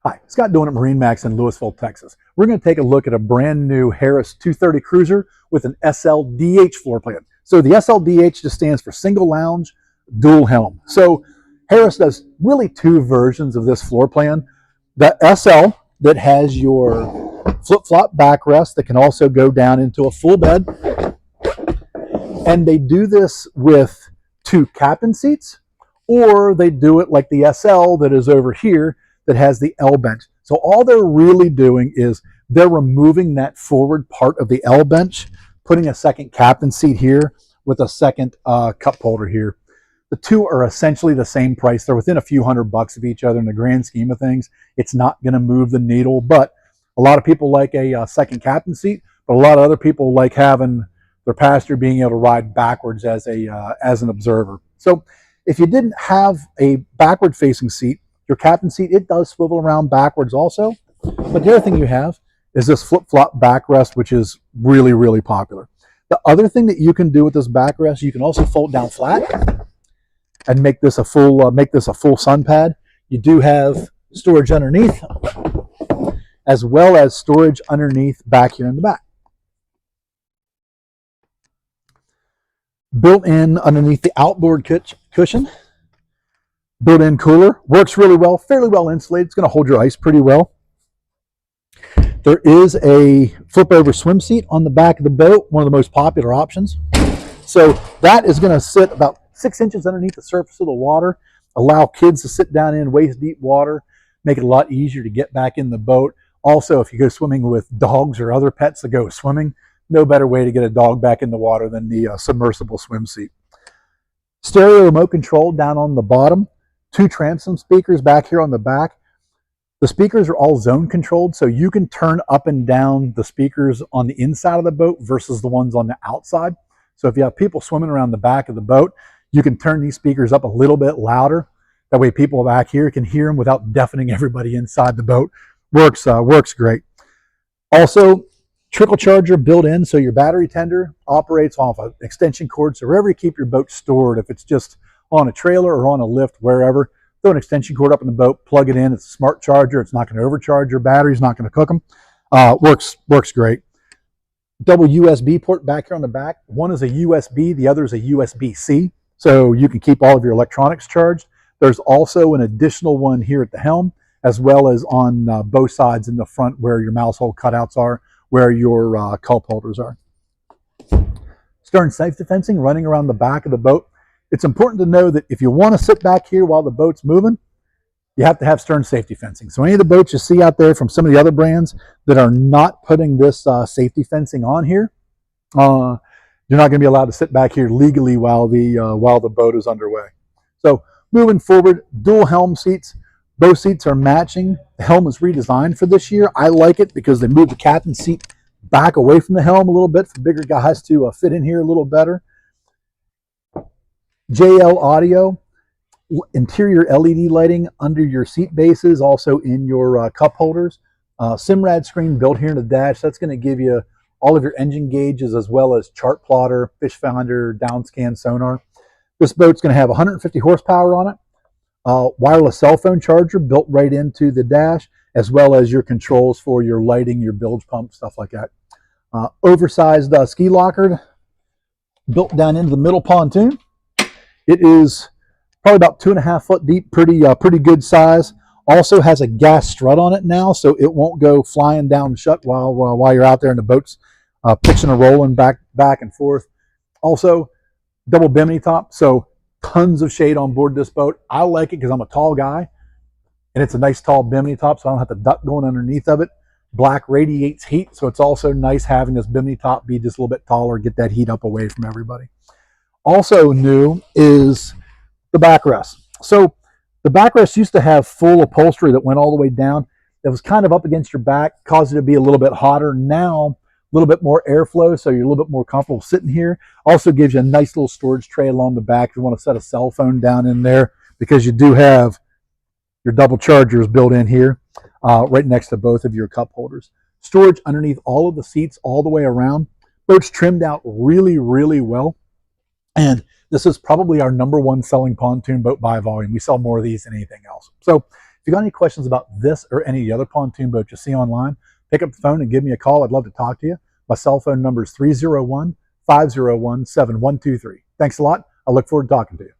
Hi, Scott doing at MarineMax in Lewisville, Texas. We're going to take a look at a brand new Harris 230 cruiser with an SLDH floor plan. So the SLDH just stands for single lounge, dual helm. So Harris does really two versions of this floor plan. The SL that has your flip-flop backrest that can also go down into a full bed. And they do this with two captain seats, or they do it like the SL that is over here that has the L bench. So all they're really doing is they're removing that forward part of the L bench, putting a second captain seat here with a second cup holder here. The two are essentially the same price. They're within a few $100 of each other in the grand scheme of things. It's not going to move the needle, but a lot of people like a second captain seat, but a lot of other people like having their passenger being able to ride backwards as an observer. So if you didn't have a backward facing seat, your captain seat, it does swivel around backwards also. But the other thing you have is this flip-flop backrest, which is really, really popular. The other thing that you can do with this backrest, you can also fold down flat and make this a full sun pad. You do have storage underneath, as well as storage underneath back here in the back. Built in underneath the outboard cushion. Built-in cooler, works really well, fairly well insulated. It's going to hold your ice pretty well. There is a flip-over swim seat on the back of the boat, one of the most popular options. So that is going to sit about 6 inches underneath the surface of the water, allow kids to sit down in waist-deep water, make it a lot easier to get back in the boat. Also, if you go swimming with dogs or other pets that go swimming, no better way to get a dog back in the water than the submersible swim seat. Stereo remote control down on the bottom. 2 transom speakers back here on the back. The speakers are all zone controlled, so you can turn up and down the speakers on the inside of the boat versus the ones on the outside. So if you have people swimming around the back of the boat, you can turn these speakers up a little bit louder. That way people back here can hear them without deafening everybody inside the boat. Works great. Also, trickle charger built in, so your battery tender operates off an extension cord. So wherever you keep your boat stored, if it's just on a trailer or on a lift, wherever, throw an extension cord up in the boat, plug it in. It's a smart charger. It's not going to overcharge your batteries, not going to cook them. Works great. Double USB port back here on the back. One is a USB, the other is a USB-C, so you can keep all of your electronics charged. There's also an additional one here at the helm, as well as on both sides in the front where your mouse hole cutouts are, where your cup holders are. Stern safety fencing running around the back of the boat. It's important to know that if you want to sit back here while the boat's moving, you have to have stern safety fencing. So any of the boats you see out there from some of the other brands that are not putting this safety fencing on here, you're not going to be allowed to sit back here legally while the boat is underway. So moving forward, dual helm seats. Both seats are matching. The helm was redesigned for this year. I like it because they moved the captain seat back away from the helm a little bit for bigger guys to fit in here a little better. JL audio, interior LED lighting under your seat bases, also in your cup holders. Simrad screen built here in the dash. That's going to give you all of your engine gauges as well as chart plotter, fish finder, downscan sonar. This boat's going to have 150 horsepower on it. Wireless cell phone charger built right into the dash, as well as your controls for your lighting, your bilge pump, stuff like that. Oversized ski locker built down into the middle pontoon. It is probably about 2.5 foot deep, pretty good size. Also has a gas strut on it now, so it won't go flying down shut while you're out there and the boat's pitching and rolling back and forth. Also, double bimini top, so tons of shade on board this boat. I like it because I'm a tall guy, and it's a nice tall bimini top, so I don't have to duck going underneath of it. Black radiates heat, so it's also nice having this bimini top be just a little bit taller, get that heat up away from everybody. Also new is the backrest. So the backrest used to have full upholstery that went all the way down. That was kind of up against your back, caused it to be a little bit hotter. Now, a little bit more airflow, so you're a little bit more comfortable sitting here. Also gives you a nice little storage tray along the back if you want to set a cell phone down in there, because you do have your double chargers built in here, right next to both of your cup holders. Storage underneath all of the seats all the way around. Boat's trimmed out really, really well. And this is probably our #1 selling pontoon boat by volume. We sell more of these than anything else. So If you got any questions about this or any of the other pontoon boats you see online, pick up the phone and give me a call. I'd love to talk to you. My cell phone number is 301-501-7123. Thanks a lot. I look forward to talking to you.